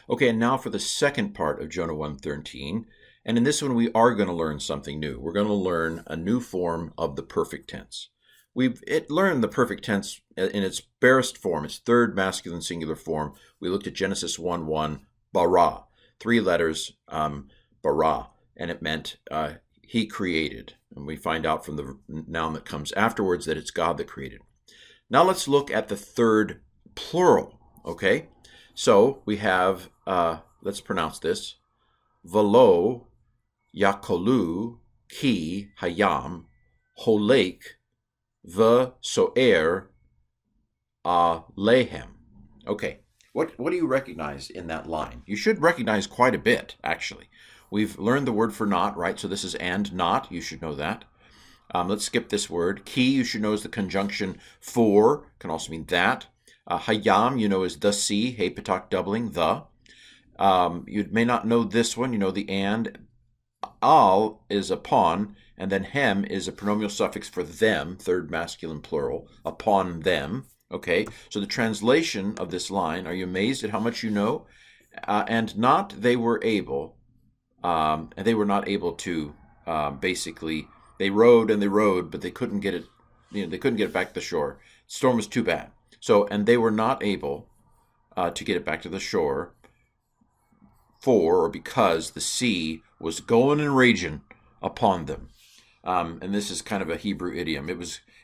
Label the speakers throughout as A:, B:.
A: Okay, and now for the second part of Jonah 1:13. And in this one, we are going to learn something new. We're going to learn a new form of the perfect tense. We've learned the perfect tense in its barest form, its third masculine singular form. We looked at Genesis 1:1, bara, three letters, bara, and it meant he created. And we find out from the noun that comes afterwards that it's God that created. Now let's look at the third plural, okay? So we have, let's pronounce this, velo yakolu ki hayam holek v'so'er alehem. Okay, what do you recognize in that line? You should recognize quite a bit, actually. We've learned the word for not, right? So this is and not. You should know that. Let's skip this word. Ki, you should know, is the conjunction for. Can also mean that. Hayam, you know, is the sea. Hey, patak, doubling, the. You may not know this one. You know the and. Al is upon, and then hem is a pronominal suffix for them, third masculine plural, upon them. Okay, so the translation of this line, are you amazed at how much you know? And not they were able, and they were not able to, basically, they rowed and they rowed, but they couldn't get it, they couldn't get it back to the shore. The storm was too bad. So, and they were not able to get it back to the shore for or because the sea was going and raging upon them. And this is kind of a Hebrew idiom.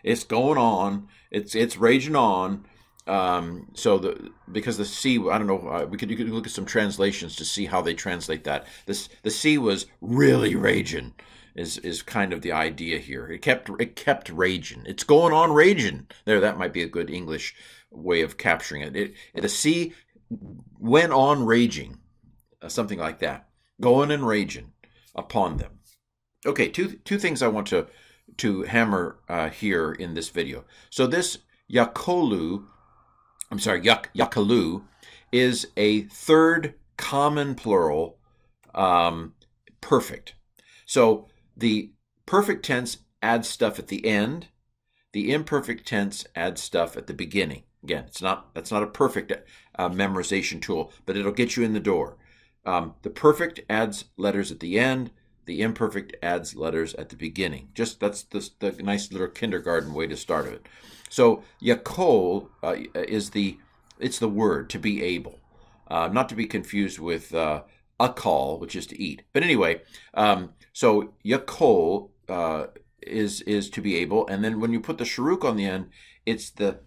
A: It's going on, it's raging on. Because the sea, I don't know, you could look at some translations to see how they translate that. The sea was really raging, is kind of the idea here. It kept raging. It's going on raging. There, that might be a good English way of capturing it. The sea went on raging, something like that, going and raging upon them. Okay, two things I want to hammer here in this video. So this yakalu is a third common plural, perfect. So the perfect tense adds stuff at the end. The imperfect tense adds stuff at the beginning. Again, that's not a perfect memorization tool, but it'll get you in the door. The perfect adds letters at the end. The imperfect adds letters at the beginning. That's the nice little kindergarten way to start it. So yakol it's the word to be able, not to be confused with akal, which is to eat. But anyway, so yakol is to be able, and then when you put the sharuk on the end, it's the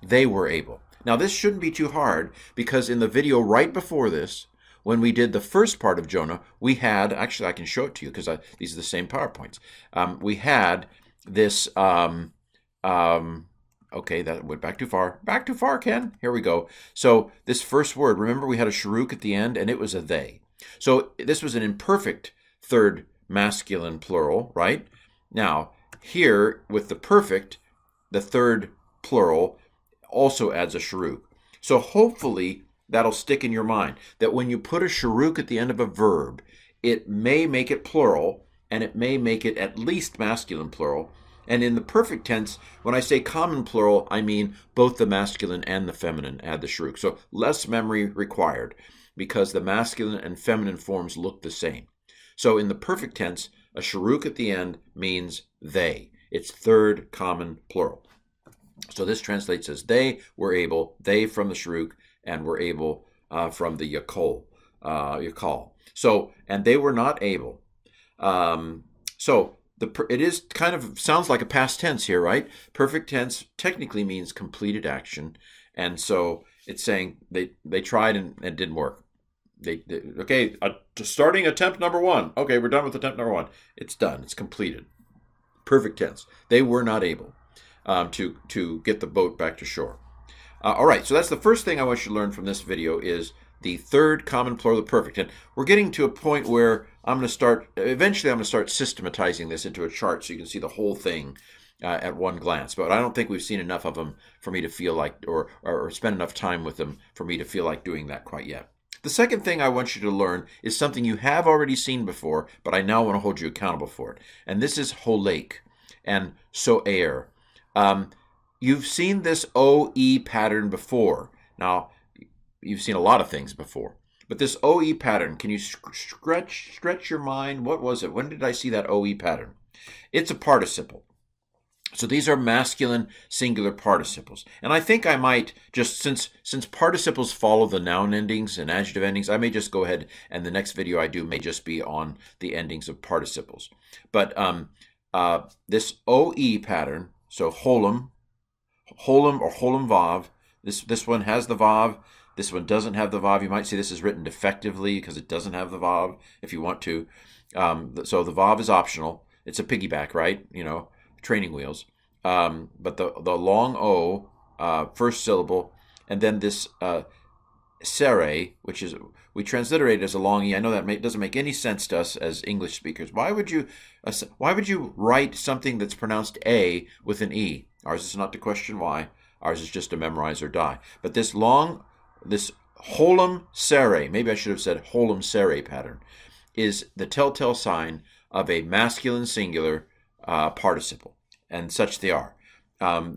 A: they were able. Now this shouldn't be too hard, because in the video right before this, when we did the first part of Jonah, we had, actually I can show it to you because these are the same PowerPoints. We had this, okay, that went back too far. Back too far, Ken. Here we go. So this first word, remember we had a sharuk at the end and it was a they. So this was an imperfect third masculine plural, right? Now, here with the perfect, the third plural also adds a sharuk. So hopefully that'll stick in your mind, that when you put a sharuk at the end of a verb, it may make it plural, and it may make it at least masculine plural. And in the perfect tense, when I say common plural, I mean both the masculine and the feminine add the sharuk. So less memory required, because the masculine and feminine forms look the same. So in the perfect tense, a sharuk at the end means they. It's third common plural. So this translates as they were able, they from the sharuk, and were able from the yakol. So, and they were not able. So it is kind of sounds like a past tense here, right? Perfect tense technically means completed action, and so it's saying they tried and it didn't work. Okay, starting attempt number 1. Okay, we're done with attempt number 1. It's done. It's completed. Perfect tense. They were not able to get the boat back to shore. All right, so that's the first thing I want you to learn from this video is the third common plural of the perfect. And we're getting to a point where eventually I'm going to start systematizing this into a chart so you can see the whole thing at one glance. But I don't think we've seen enough of them for me to feel like, or spend enough time with them for me to feel like doing that quite yet. The second thing I want you to learn is something you have already seen before, but I now want to hold you accountable for it. And this is holek and so'er. You've seen this OE pattern before. Now, you've seen a lot of things before. But this OE pattern, can you stretch your mind? What was it? When did I see that OE pattern? It's a participle. So these are masculine singular participles. And I think I might just, since participles follow the noun endings and adjective endings, I may just go ahead and the next video I do may just be on the endings of participles. But this OE pattern, so holum or holum vav, this one has the vav, this one doesn't have the vav. You might say this is written defectively because it doesn't have the vav if you want to. So the vav is optional. It's a piggyback, right? Training wheels. But the long O, first syllable, and then this sere, which is, we transliterate it as a long E. I know that doesn't make any sense to us as English speakers. Why would you write something that's pronounced A with an E? Ours is not to question why. Ours is just to memorize or die. But this holum sere, maybe I should have said holum sere pattern, is the telltale sign of a masculine singular participle, and such they are.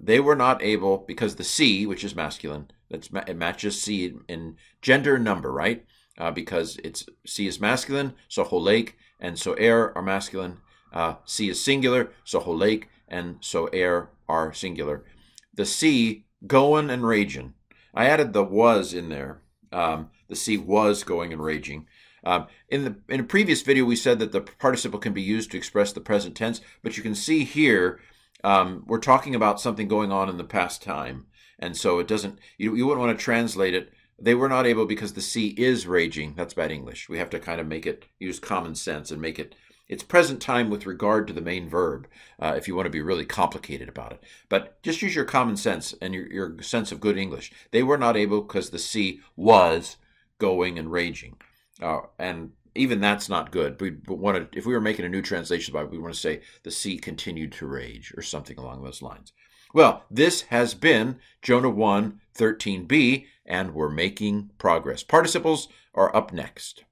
A: They were not able, because the C, which is masculine, it matches C in gender and number, right? Because C is masculine, so holek and so are masculine. C is singular, so holek and so are singular. The C, goin' and ragin'. I added the was in there. The C was going and raging. In a previous video, we said that the participle can be used to express the present tense, but you can see here we're talking about something going on in the past time, and so it doesn't. You wouldn't want to translate it. They were not able because the sea is raging. That's bad English. We have to kind of use common sense and make it's present time with regard to the main verb, if you want to be really complicated about it. But just use your common sense and your sense of good English. They were not able because the sea was going and raging. And even that's not good. If we were making a new translation about it, we want to say the sea continued to rage or something along those lines. Well, this has been Jonah 1:13b, and we're making progress. Participles are up next.